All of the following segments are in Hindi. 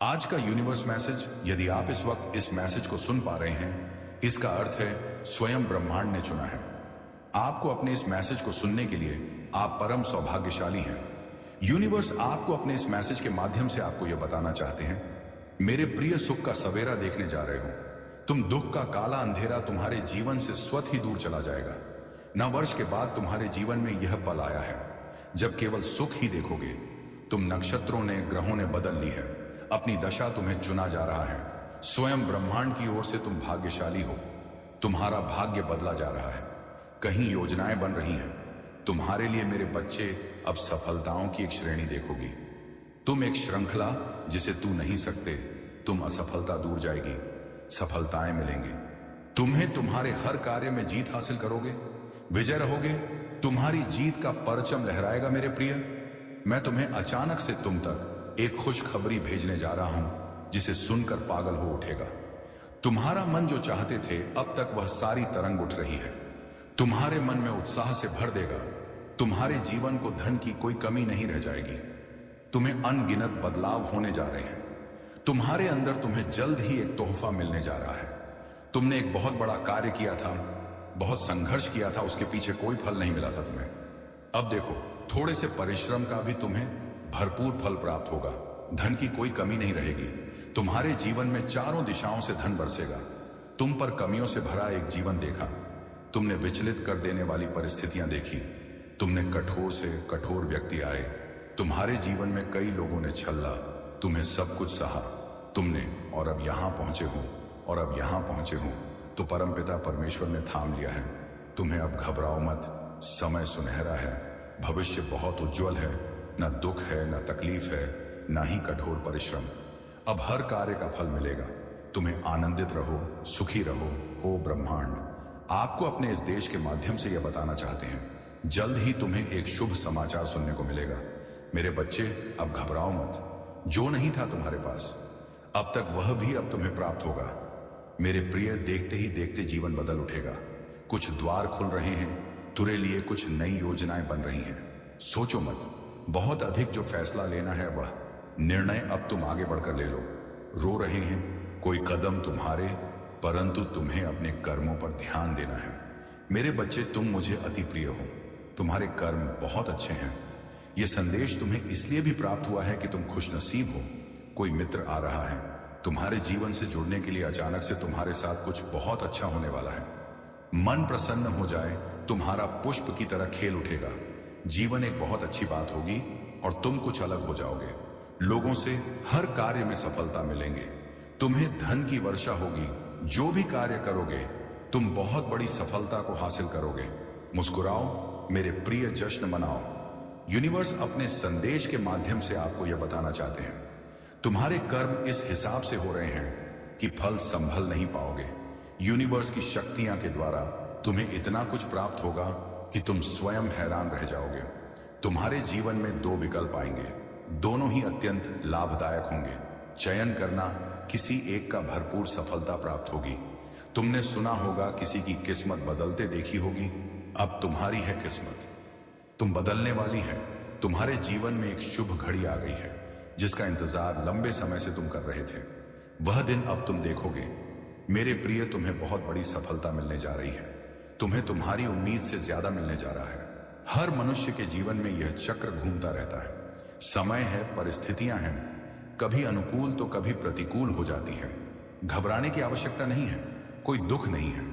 आज का यूनिवर्स मैसेज, यदि आप इस वक्त इस मैसेज को सुन पा रहे हैं, इसका अर्थ है स्वयं ब्रह्मांड ने चुना है आपको अपने इस मैसेज को सुनने के लिए। आप परम सौभाग्यशाली हैं। यूनिवर्स आपको अपने इस मैसेज के माध्यम से आपको यह बताना चाहते हैं, मेरे प्रिय, सुख का सवेरा देखने जा रहे हो। तुम दुख का काला अंधेरा तुम्हारे जीवन से स्वतः ही दूर चला जाएगा। 9 वर्ष के बाद तुम्हारे जीवन में यह पल आया है जब केवल सुख ही देखोगे। तुम नक्षत्रों ने, ग्रहों ने बदल ली है, अपनी दशा तुम्हें चुना जा रहा है। स्वयं ब्रह्मांड की ओर से तुम भाग्यशाली हो। तुम्हारा भाग्य बदला जा रहा है। कहीं योजनाएं बन रही हैं तुम्हारे लिए। मेरे बच्चे, अब सफलताओं की एक श्रेणी देखोगी। तुम एक श्रृंखला जिसे तू नहीं सकते। तुम असफलता दूर जाएगी, सफलताएं मिलेंगी। तुम्हें तुम्हारे हर कार्य में जीत हासिल करोगे, विजय रहोगे। तुम्हारी जीत का परचम लहराएगा। मेरे प्रिय, मैं तुम्हें अचानक से तुम तक एक खुशखबरी भेजने जा रहा हूं जिसे सुनकर पागल हो उठेगा। तुम्हारा मन जो चाहते थे, अब तक वह सारी तरंग उठ रही है। तुम्हारे मन में उत्साह से भर देगा। तुम्हारे जीवन को धन की कोई कमी नहीं रह जाएगी। तुम्हें अनगिनत बदलाव होने जा रहे हैं। तुम्हारे अंदर तुम्हें जल्द ही एक तोहफा मिलने जा रहा है। तुमने एक बहुत बड़ा कार्य किया था, बहुत संघर्ष किया था, उसके पीछे कोई फल नहीं मिला था तुम्हें। अब देखो, थोड़े से परिश्रम का भी तुम्हें भरपूर फल प्राप्त होगा। धन की कोई कमी नहीं रहेगी। तुम्हारे जीवन में चारों दिशाओं से धन बरसेगा। तुम पर कमियों से भरा एक जीवन देखा। तुमने विचलित कर देने वाली परिस्थितियां देखी। तुमने कठोर से कठोर व्यक्ति आए। तुम्हारे जीवन में कई लोगों ने छल्ला, तुम्हें सब कुछ सहा तुमने, और अब यहां पहुंचे हो, और अब यहां पहुंचे हो तो परमपिता परमेश्वर ने थाम लिया है तुम्हें। अब घबराओ मत, समय सुनहरा है, भविष्य बहुत उज्जवल है। न दुख है, न तकलीफ है, न ही कठोर परिश्रम। अब हर कार्य का फल मिलेगा। तुम्हें आनंदित रहो, सुखी रहो। हो ब्रह्मांड आपको अपने इस देश के माध्यम से यह बताना चाहते हैं, जल्द ही तुम्हें एक शुभ समाचार सुनने को मिलेगा। मेरे बच्चे, अब घबराओ मत। जो नहीं था तुम्हारे पास अब तक, वह भी अब तुम्हें प्राप्त होगा। मेरे प्रिय, देखते ही देखते जीवन बदल उठेगा। कुछ द्वार खुल रहे हैं तुम्हारे लिए, कुछ नई योजनाएं बन रही हैं। सोचो मत, बहुत अधिक जो फैसला लेना है वह निर्णय अब तुम आगे बढ़कर ले लो। रो रहे हैं कोई कदम तुम्हारे, परंतु तुम्हें अपने कर्मों पर ध्यान देना है। मेरे बच्चे, तुम मुझे अति प्रिय हो। तुम्हारे कर्म बहुत अच्छे हैं। यह संदेश तुम्हें इसलिए भी प्राप्त हुआ है कि तुम खुशनसीब हो। कोई मित्र आ रहा है तुम्हारे जीवन से जुड़ने के लिए। अचानक से तुम्हारे साथ कुछ बहुत अच्छा होने वाला है। मन प्रसन्न हो जाए, तुम्हारा पुष्प की तरह खेल उठेगा। जीवन एक बहुत अच्छी बात होगी और तुम कुछ अलग हो जाओगे। लोगों से हर कार्य में सफलता मिलेंगे। तुम्हें धन की वर्षा होगी। जो भी कार्य करोगे तुम बहुत बड़ी सफलता को हासिल करोगे। मुस्कुराओ मेरे प्रिय, जश्न मनाओ। यूनिवर्स अपने संदेश के माध्यम से आपको यह बताना चाहते हैं, तुम्हारे कर्म इस हिसाब से हो रहे हैं कि फल संभल नहीं पाओगे। यूनिवर्स की शक्तियां के द्वारा तुम्हें इतना कुछ प्राप्त होगा कि तुम स्वयं हैरान रह जाओगे। तुम्हारे जीवन में 2 विकल्प आएंगे, दोनों ही अत्यंत लाभदायक होंगे। चयन करना, किसी एक का भरपूर सफलता प्राप्त होगी। तुमने सुना होगा किसी की किस्मत बदलते देखी होगी। अब तुम्हारी है किस्मत, तुम बदलने वाली है। तुम्हारे जीवन में एक शुभ घड़ी आ गई है जिसका इंतजार लंबे समय से तुम कर रहे थे। वह दिन अब तुम देखोगे। मेरे प्रिय, तुम्हें बहुत बड़ी सफलता मिलने जा रही है। तुम्हें तुम्हारी उम्मीद से ज्यादा मिलने जा रहा है। हर मनुष्य के जीवन में यह चक्र घूमता रहता है। समय है, परिस्थितियां हैं, कभी अनुकूल तो कभी प्रतिकूल हो जाती हैं। घबराने की आवश्यकता नहीं है, कोई दुख नहीं है।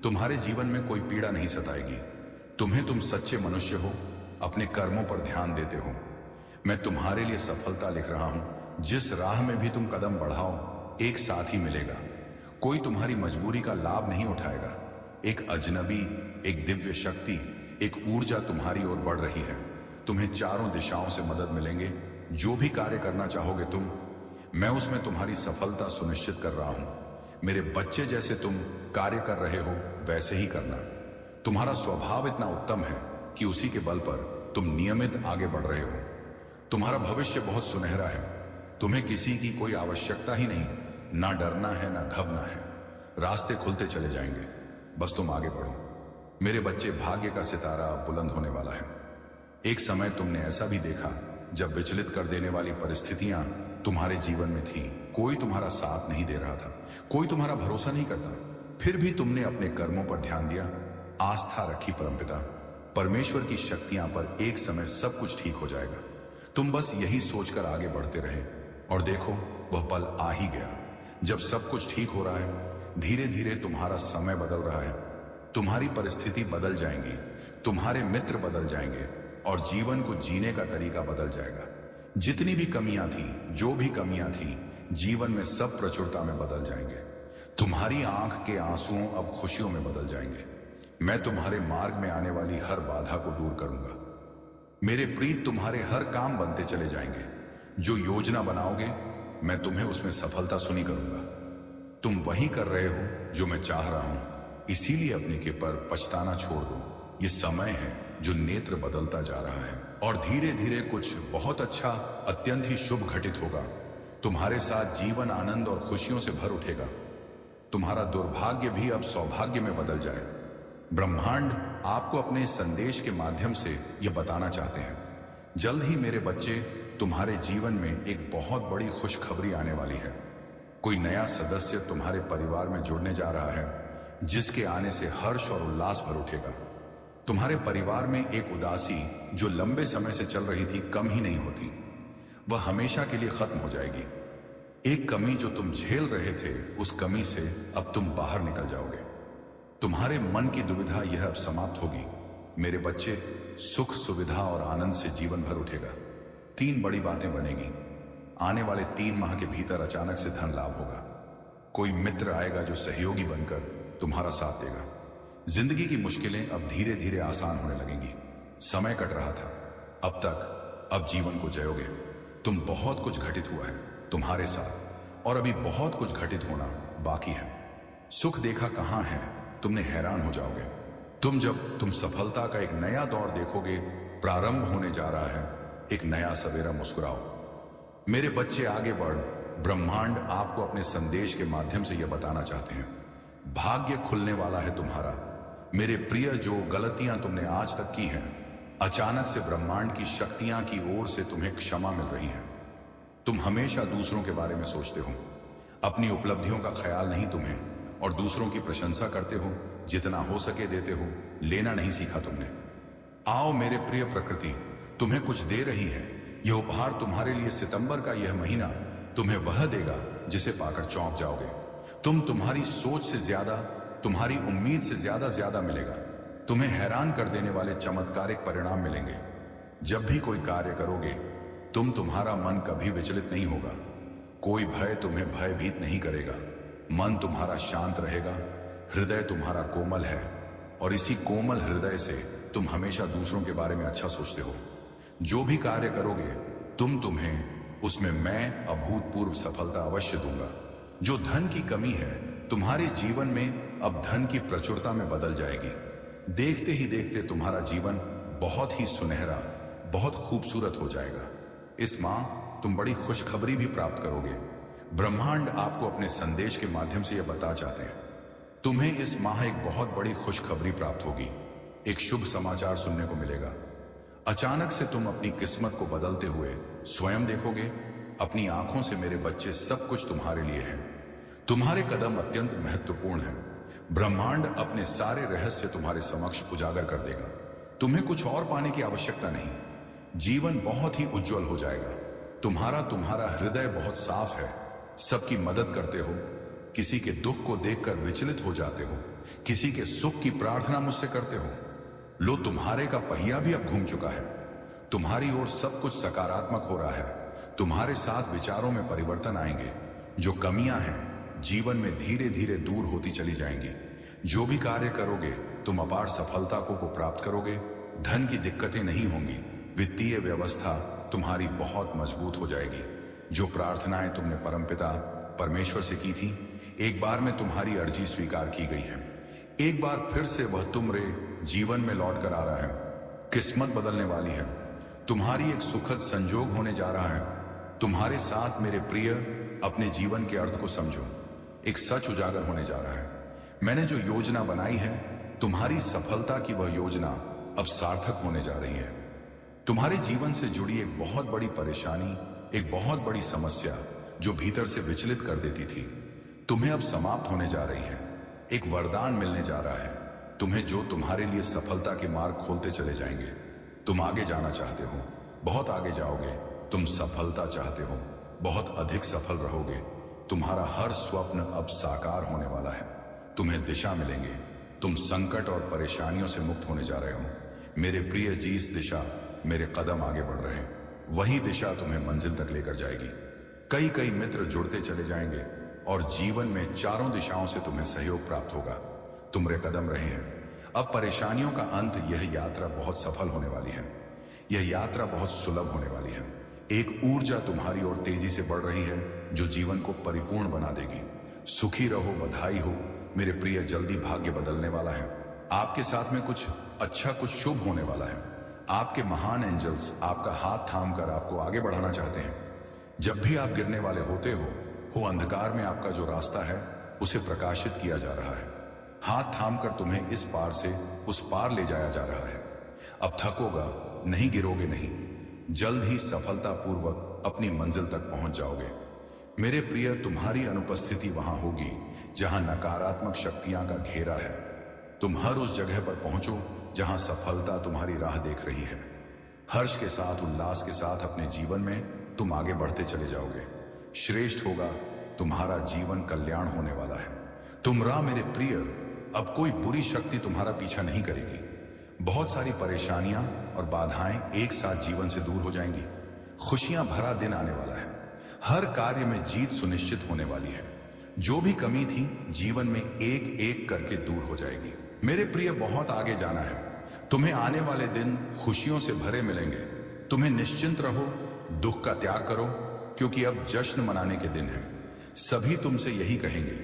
तुम्हारे जीवन में कोई पीड़ा नहीं सताएगी। तुम सच्चे मनुष्य हो, अपने कर्मों पर ध्यान देते हो। मैं तुम्हारे लिए सफलता लिख रहा हूं। जिस राह में भी तुम कदम बढ़ाओ, एक साथ ही मिलेगा। कोई तुम्हारी मजबूरी का लाभ नहीं उठाएगा। एक अजनबी, एक दिव्य शक्ति, एक ऊर्जा तुम्हारी ओर बढ़ रही है। तुम्हें चारों दिशाओं से मदद मिलेंगे। जो भी कार्य करना चाहोगे तुम, मैं उसमें तुम्हारी सफलता सुनिश्चित कर रहा हूं। मेरे बच्चे, जैसे तुम कार्य कर रहे हो वैसे ही करना। तुम्हारा स्वभाव इतना उत्तम है कि उसी के बल पर तुम नियमित आगे बढ़ रहे हो। तुम्हारा भविष्य बहुत सुनहरा है। तुम्हें किसी की कोई आवश्यकता ही नहीं, ना डरना है ना घबराना है। रास्ते खुलते चले जाएंगे, बस तुम आगे बढ़ो। मेरे बच्चे, भाग्य का सितारा बुलंद होने वाला है। एक समय तुमने ऐसा भी देखा जब विचलित कर देने वाली परिस्थितियां तुम्हारे जीवन में थी, कोई तुम्हारा साथ नहीं दे रहा था, कोई तुम्हारा भरोसा नहीं करता, फिर भी तुमने अपने कर्मों पर ध्यान दिया, आस्था रखी परमपिता परमेश्वर की शक्तियां पर, एक समय सब कुछ ठीक हो जाएगा। तुम बस यही सोचकर आगे बढ़ते रहे और देखो वह पल आ ही गया जब सब कुछ ठीक हो रहा है। धीरे धीरे तुम्हारा समय बदल रहा है, तुम्हारी परिस्थिति बदल जाएंगी, तुम्हारे मित्र बदल जाएंगे और जीवन को जीने का तरीका बदल जाएगा। जितनी भी कमियां थी, जो भी कमियां थी, जीवन में सब प्रचुरता में बदल जाएंगे। तुम्हारी आंख के आंसुओं अब खुशियों में बदल जाएंगे। मैं तुम्हारे मार्ग में आने वाली हर बाधा को दूर करूंगा। मेरे प्रीत तुम्हारे हर काम बनते चले जाएंगे। जो योजना बनाओगे मैं तुम्हें उसमें सफलता सुनी करूंगा। तुम वही कर रहे हो जो मैं चाह रहा हूं, इसीलिए अपने के पर पछताना छोड़ दो। ये समय है जो नेत्र बदलता जा रहा है और धीरे धीरे कुछ बहुत अच्छा, अत्यंत ही शुभ घटित होगा। तुम्हारे साथ जीवन आनंद और खुशियों से भर उठेगा। तुम्हारा दुर्भाग्य भी अब सौभाग्य में बदल जाए। ब्रह्मांड आपको अपने संदेश के माध्यम से यह बताना चाहते हैं, जल्द ही मेरे बच्चे तुम्हारे जीवन में एक बहुत बड़ी खुशखबरी आने वाली है। कोई नया सदस्य तुम्हारे परिवार में जुड़ने जा रहा है, जिसके आने से हर्ष और उल्लास भर उठेगा। तुम्हारे परिवार में एक उदासी जो लंबे समय से चल रही थी कम ही नहीं होती, वह हमेशा के लिए खत्म हो जाएगी। एक कमी जो तुम झेल रहे थे, उस कमी से अब तुम बाहर निकल जाओगे। तुम्हारे मन की दुविधा यह अब समाप्त होगी। मेरे बच्चे, सुख, सुविधा और आनंद से जीवन भर उठेगा। 3 बड़ी बातें बनेगी। आने वाले 3 माह के भीतर अचानक से धन लाभ होगा। कोई मित्र आएगा जो सहयोगी बनकर तुम्हारा साथ देगा। जिंदगी की मुश्किलें अब धीरे धीरे आसान होने लगेंगी। समय कट रहा था अब तक, अब जीवन को जयोगे। तुम बहुत कुछ घटित हुआ है तुम्हारे साथ और अभी बहुत कुछ घटित होना बाकी है। सुख देखा कहां है, तुमने हैरान हो जाओगे। तुम सफलता का एक नया दौर देखोगे। प्रारंभ होने जा रहा है एक नया सवेरा। मुस्कुराओ मेरे बच्चे, आगे बढ़। ब्रह्मांड आपको अपने संदेश के माध्यम से यह बताना चाहते हैं, भाग्य खुलने वाला है तुम्हारा। मेरे प्रिय, जो गलतियां तुमने आज तक की हैं, अचानक से ब्रह्मांड की शक्तियां की ओर से तुम्हें क्षमा मिल रही है। तुम हमेशा दूसरों के बारे में सोचते हो, अपनी उपलब्धियों का ख्याल नहीं तुम्हें, और दूसरों की प्रशंसा करते हो, जितना हो सके देते हो, लेना नहीं सीखा तुमने। आओ मेरे प्रिय, प्रकृति तुम्हें कुछ दे रही है। यह उपहार तुम्हारे लिए, सितंबर का यह महीना तुम्हें वह देगा जिसे पाकर चौंक जाओगे। तुम्हारी सोच से ज्यादा, तुम्हारी उम्मीद से ज्यादा मिलेगा। तुम्हें हैरान कर देने वाले चमत्कारिक परिणाम मिलेंगे। जब भी कोई कार्य करोगे तुम्हारा मन कभी विचलित नहीं होगा। कोई भय तुम्हें भयभीत नहीं करेगा। मन तुम्हारा शांत रहेगा। हृदय तुम्हारा कोमल है और इसी कोमल हृदय से तुम हमेशा दूसरों के बारे में अच्छा सोचते हो। जो भी कार्य करोगे तुम्हें उसमें मैं अभूतपूर्व सफलता अवश्य दूंगा। जो धन की कमी है तुम्हारे जीवन में, अब धन की प्रचुरता में बदल जाएगी। देखते ही देखते तुम्हारा जीवन बहुत ही सुनहरा, बहुत खूबसूरत हो जाएगा। इस माह तुम बड़ी खुशखबरी भी प्राप्त करोगे। ब्रह्मांड आपको अपने संदेश के माध्यम से यह बता चाहते हैं, तुम्हें इस माह एक बहुत बड़ी खुशखबरी प्राप्त होगी। एक शुभ समाचार सुनने को मिलेगा। अचानक से तुम अपनी किस्मत को बदलते हुए स्वयं देखोगे। अपनी आंखों से मेरे बच्चे, सब कुछ तुम्हारे लिए है। तुम्हारे कदम अत्यंत महत्वपूर्ण हैं। ब्रह्मांड अपने सारे रहस्य तुम्हारे समक्ष उजागर कर देगा। तुम्हें कुछ और पाने की आवश्यकता नहीं। जीवन बहुत ही उज्जवल हो जाएगा। तुम्हारा हृदय बहुत साफ है। सबकी मदद करते हो, किसी के दुख को देखकर विचलित हो जाते हो, किसी के सुख की प्रार्थना मुझसे करते हो। लो, तुम्हारे का पहिया भी अब घूम चुका है। तुम्हारी ओर सब कुछ सकारात्मक हो रहा है। तुम्हारे साथ विचारों में परिवर्तन आएंगे। जो कमियां हैं जीवन में धीरे धीरे दूर होती चली जाएंगी। जो भी कार्य करोगे तुम अपार सफलता को प्राप्त करोगे। धन की दिक्कतें नहीं होंगी। वित्तीय व्यवस्था तुम्हारी बहुत मजबूत हो जाएगी। जो प्रार्थनाएं तुमने परमपिता परमेश्वर से की थी, एक बार में तुम्हारी अर्जी स्वीकार की गई है। एक बार फिर से वह तुम्हारे जीवन में लौट कर आ रहा है। किस्मत बदलने वाली है। तुम्हारी एक सुखद संजोग होने जा रहा है। तुम्हारे साथ मेरे प्रिय, अपने जीवन के अर्थ को समझो। एक सच उजागर होने जा रहा है। मैंने जो योजना बनाई है, तुम्हारी सफलता की वह योजना अब सार्थक होने जा रही है। तुम्हारे जीवन से जुड़ी एक बहुत बड़ी परेशानी एक बहुत बड़ी समस्या जो भीतर से विचलित कर देती थी, तुम्हें अब समाप्त होने जा रही है। एक वरदान मिलने जा रहा है तुम्हें, जो तुम्हारे लिए सफलता के मार्ग खोलते चले जाएंगे। तुम आगे जाना चाहते हो, बहुत आगे जाओगे। तुम सफलता चाहते हो, बहुत अधिक सफल रहोगे। तुम्हारा हर स्वप्न अब साकार होने वाला है। तुम्हें दिशा मिलेंगे। तुम संकट और परेशानियों से मुक्त होने जा रहे हो। मेरे प्रिय, जिस दिशा मेरे कदम आगे बढ़ रहे हैं, वही दिशा तुम्हें मंजिल तक लेकर जाएगी। कई कई मित्र जुड़ते चले जाएंगे और जीवन में चारों दिशाओं से तुम्हें सहयोग प्राप्त होगा। तुम्हारे कदम रहे हैं। अब परेशानियों का अंत। यह यात्रा बहुत सफल होने वाली है। यह यात्रा बहुत सुलभ होने वाली है। एक ऊर्जा तुम्हारी ओर तेजी से बढ़ रही है जो जीवन को परिपूर्ण बना देगी। सुखी रहो, बधाई हो मेरे प्रिय, जल्दी भाग्य बदलने वाला है। आपके साथ में कुछ अच्छा, कुछ शुभ होने वाला है। आपके महान एंजल्स आपका हाथ थामकर आपको आगे बढ़ाना चाहते हैं। जब भी आप गिरने वाले होते हो अंधकार में आपका जो रास्ता है उसे प्रकाशित किया जा रहा है। हाथ थामकर तुम्हें इस पार से उस पार ले जाया जा रहा है। अब थकोगा नहीं, गिरोगे नहीं। जल्द ही सफलतापूर्वक अपनी मंजिल तक पहुंच जाओगे। मेरे प्रिय, तुम्हारी अनुपस्थिति वहां होगी जहां नकारात्मक शक्तियां का घेरा है। तुम हर उस जगह पर पहुंचो जहां सफलता तुम्हारी राह देख रही है। हर्ष के साथ, उल्लास के साथ अपने जीवन में तुम आगे बढ़ते चले जाओगे। श्रेष्ठ होगा तुम्हारा जीवन, कल्याण होने वाला है। तुम राह मेरे प्रिय, अब कोई बुरी शक्ति तुम्हारा पीछा नहीं करेगी। बहुत सारी परेशानियां और बाधाएं एक साथ जीवन से दूर हो जाएंगी। खुशियां भरा दिन आने वाला है। हर कार्य में जीत सुनिश्चित होने वाली है। जो भी कमी थी जीवन में एक एक करके दूर हो जाएगी। मेरे प्रिय, बहुत आगे जाना है। तुम्हें आने वाले दिन खुशियों से भरे मिलेंगे। तुम्हें निश्चिंत रहो, दुख का त्याग करो, क्योंकि अब जश्न मनाने के दिन है। सभी तुमसे यही कहेंगे,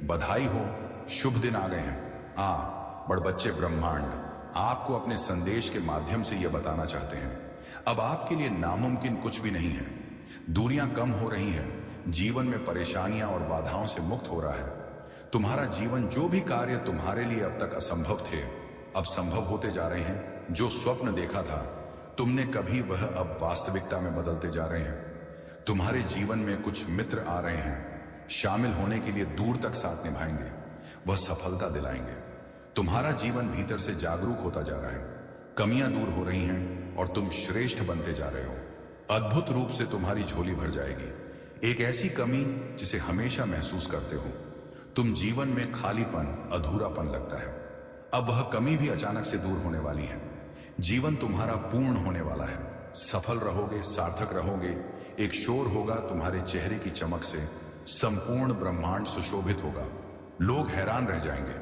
बधाई हो, शुभ दिन आ गए हैं। बड़ बच्चे ब्रह्मांड आपको अपने संदेश के माध्यम से यह बताना चाहते हैं, अब आपके लिए नामुमकिन कुछ भी नहीं है। दूरियां कम हो रही हैं, जीवन में परेशानियां और बाधाओं से मुक्त हो रहा है। तुम्हारा जीवन, जो भी कार्य तुम्हारे लिए अब तक असंभव थे, अब संभव होते जा रहे हैं। जो स्वप्न देखा था तुमने कभी, वह अब वास्तविकता में बदलते जा रहे हैं। तुम्हारे जीवन में कुछ मित्र आ रहे हैं, शामिल होने के लिए दूर तक साथ निभाएंगे। वह सफलता दिलाएंगे। तुम्हारा जीवन भीतर से जागरूक होता जा रहा है। कमियां दूर हो रही हैं और तुम श्रेष्ठ बनते जा रहे हो। अद्भुत रूप से तुम्हारी झोली भर जाएगी। एक ऐसी कमी जिसे हमेशा महसूस करते हो। तुम जीवन में खालीपन, अधूरापन लगता है। अब वह कमी भी अचानक से दूर होने वाली है। जीवन तुम्हारा पूर्ण होने वाला है। सफल रहोगे, सार्थक रहोगे। एक शोर होगा तुम्हारे चेहरे की चमक से। संपूर्ण ब्रह्मांड सुशोभित होगा। लोग हैरान रह जाएंगे।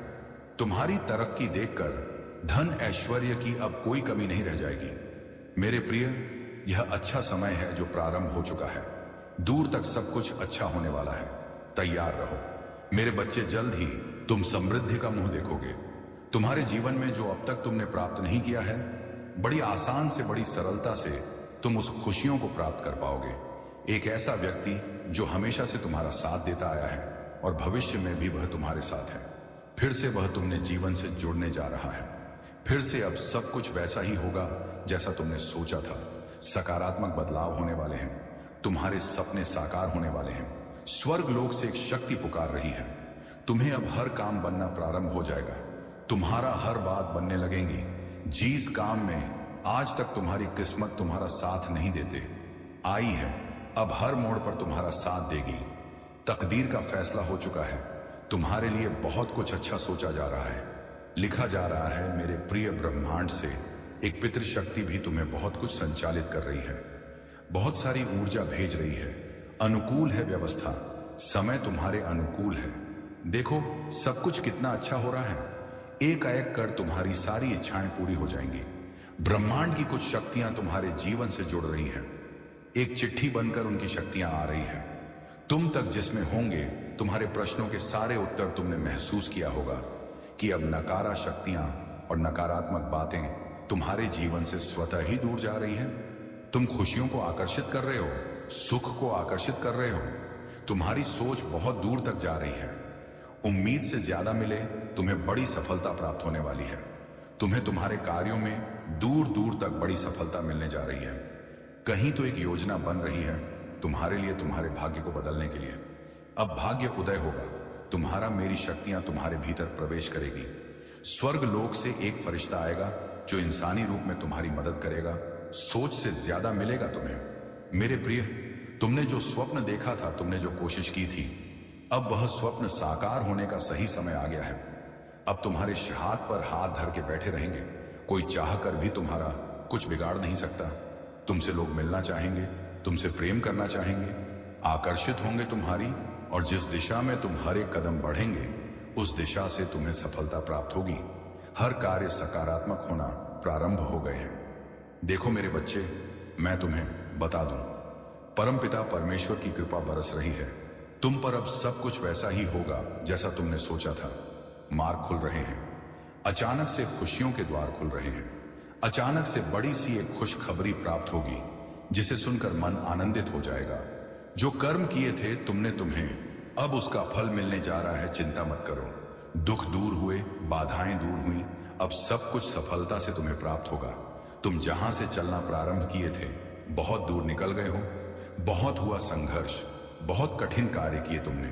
तुम्हारी तरक्की देखकर धन ऐश्वर्य की अब कोई कमी नहीं रह जाएगी। मेरे प्रिय, यह अच्छा समय है जो प्रारंभ हो चुका है। दूर तक सब कुछ अच्छा होने वाला है। तैयार रहो मेरे बच्चे, जल्द ही तुम समृद्धि का मुंह देखोगे। तुम्हारे जीवन में जो अब तक तुमने प्राप्त नहीं किया है, बड़ी आसान से, बड़ी सरलता से तुम उस खुशियों को प्राप्त कर पाओगे। एक ऐसा व्यक्ति जो हमेशा से तुम्हारा साथ देता आया है और भविष्य में भी वह तुम्हारे साथ है। फिर से वह तुमने जीवन से जुड़ने जा रहा है। फिर से अब सब कुछ वैसा ही होगा जैसा तुमने सोचा था। सकारात्मक बदलाव होने वाले हैं। तुम्हारे सपने साकार होने वाले हैं। स्वर्ग लोक से एक शक्ति पुकार रही है। तुम्हें अब हर काम बनना प्रारंभ हो जाएगा। तुम्हारा हर बात बनने लगेंगी। जिस काम में आज तक तुम्हारी किस्मत तुम्हारा साथ नहीं देते आई है, अब हर मोड़ पर तुम्हारा साथ देगी। तकदीर का फैसला हो चुका है। तुम्हारे लिए बहुत कुछ अच्छा सोचा जा रहा है, लिखा जा रहा है। मेरे प्रिय, ब्रह्मांड से एक पितृशक्ति भी तुम्हें बहुत कुछ संचालित कर रही है। बहुत सारी ऊर्जा भेज रही है। अनुकूल है व्यवस्था। समय तुम्हारे अनुकूल है। देखो सब कुछ कितना अच्छा हो रहा है। एक एक कर तुम्हारी सारी इच्छाएं पूरी हो जाएंगी। ब्रह्मांड की कुछ शक्तियां तुम्हारे जीवन से जुड़ रही हैं। एक चिट्ठी बनकर उनकी शक्तियां आ रही हैं तुम तक, जिसमें होंगे तुम्हारे प्रश्नों के सारे उत्तर। तुमने महसूस किया होगा कि अब नकारा शक्तियां और नकारात्मक बातें तुम्हारे जीवन से स्वतः ही दूर जा रही है। तुम खुशियों को आकर्षित कर रहे हो, सुख को आकर्षित कर रहे हो। तुम्हारी सोच बहुत दूर तक जा रही है। उम्मीद से ज्यादा मिले, तुम्हें बड़ी सफलता प्राप्त होने वाली है। तुम्हें तुम्हारे कार्यों में दूर दूर तक बड़ी सफलता मिलने जा रही है। कहीं तो एक योजना बन रही है तुम्हारे लिए तुम्हारे भाग्य को बदलने के लिए। अब भाग्य उदय होगा, तुम्हारा मेरी शक्तियां तुम्हारे भीतर प्रवेश करेगी। स्वर्ग लोक से एक फरिश्ता आएगा जो इंसानी रूप में तुम्हारी मदद करेगा। सोच से ज्यादा मिलेगा तुम्हें। मेरे प्रिय, तुमने जो स्वप्न देखा था, तुमने जो कोशिश की थी, अब वह स्वप्न साकार होने का सही समय आ गया है। अब तुम्हारे हाथ पर हाथ धर के बैठे रहेंगे। कोई चाह कर भी तुम्हारा कुछ बिगाड़ नहीं सकता। तुमसे लोग मिलना चाहेंगे, तुमसे प्रेम करना चाहेंगे, आकर्षित होंगे तुम्हारी, और जिस दिशा में तुम हर एक कदम बढ़ेंगे उस दिशा से तुम्हें सफलता प्राप्त होगी। हर कार्य सकारात्मक होना प्रारंभ हो गए हैं। देखो मेरे बच्चे, मैं तुम्हें बता दूं, परमपिता परमेश्वर की कृपा बरस रही है। तुम पर अब सब कुछ वैसा ही होगा जैसा तुमने सोचा था। मार्ग खुल रहे हैं, अचानक से खुशियों के द्वार खुल रहे हैं। अचानक से बड़ी सी एक खुशखबरी प्राप्त होगी जिसे सुनकर मन आनंदित हो जाएगा। जो कर्म किए थे तुमने, तुम्हें अब उसका फल मिलने जा रहा है। चिंता मत करो। दुख दूर हुए, बाधाएं दूर हुई, अब सब कुछ सफलता से तुम्हें प्राप्त होगा। तुम जहां से चलना प्रारंभ किए थे बहुत दूर निकल गए हो। बहुत हुआ संघर्ष, बहुत कठिन कार्य किए तुमने,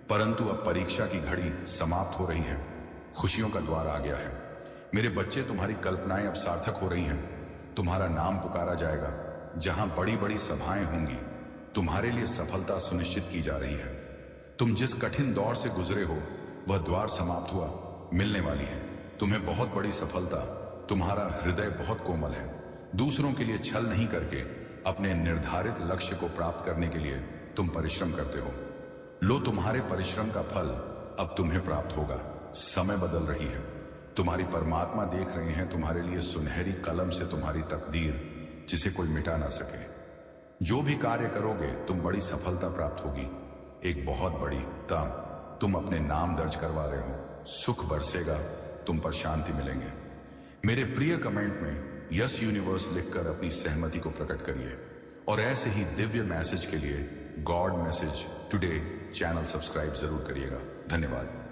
परंतु अब परीक्षा की घड़ी समाप्त हो रही है। खुशियों का द्वार आ गया है। मेरे बच्चे, तुम्हारी कल्पनाएं अब सार्थक हो रही हैं। तुम्हारा नाम पुकारा जाएगा। जहां बड़ी बड़ी सभाएं होंगी, तुम्हारे लिए सफलता सुनिश्चित की जा रही है। तुम जिस कठिन दौर से गुजरे हो वह द्वार समाप्त हुआ, मिलने वाली है तुम्हें बहुत बड़ी सफलता। तुम्हारा हृदय बहुत कोमल है। दूसरों के लिए छल नहीं करके अपने निर्धारित लक्ष्य को प्राप्त करने के लिए तुम परिश्रम करते हो। लो, तुम्हारे परिश्रम का फल अब तुम्हें प्राप्त होगा। समय बदल रही है। तुम्हारी परमात्मा देख रहे हैं तुम्हारे लिए सुनहरी कलम से तुम्हारी तकदीर, जिसे कोई मिटा ना सके। जो भी कार्य करोगे तुम बड़ी सफलता प्राप्त होगी। एक बहुत बड़ी तुम अपने नाम दर्ज करवा रहे हो। सुख बरसेगा, तुम पर शांति मिलेंगे। मेरे प्रिय, कमेंट में यस यूनिवर्स लिखकर अपनी सहमति को प्रकट करिए और ऐसे ही दिव्य मैसेज के लिए God message today channel subscribe जरूर करिएगा। धन्यवाद।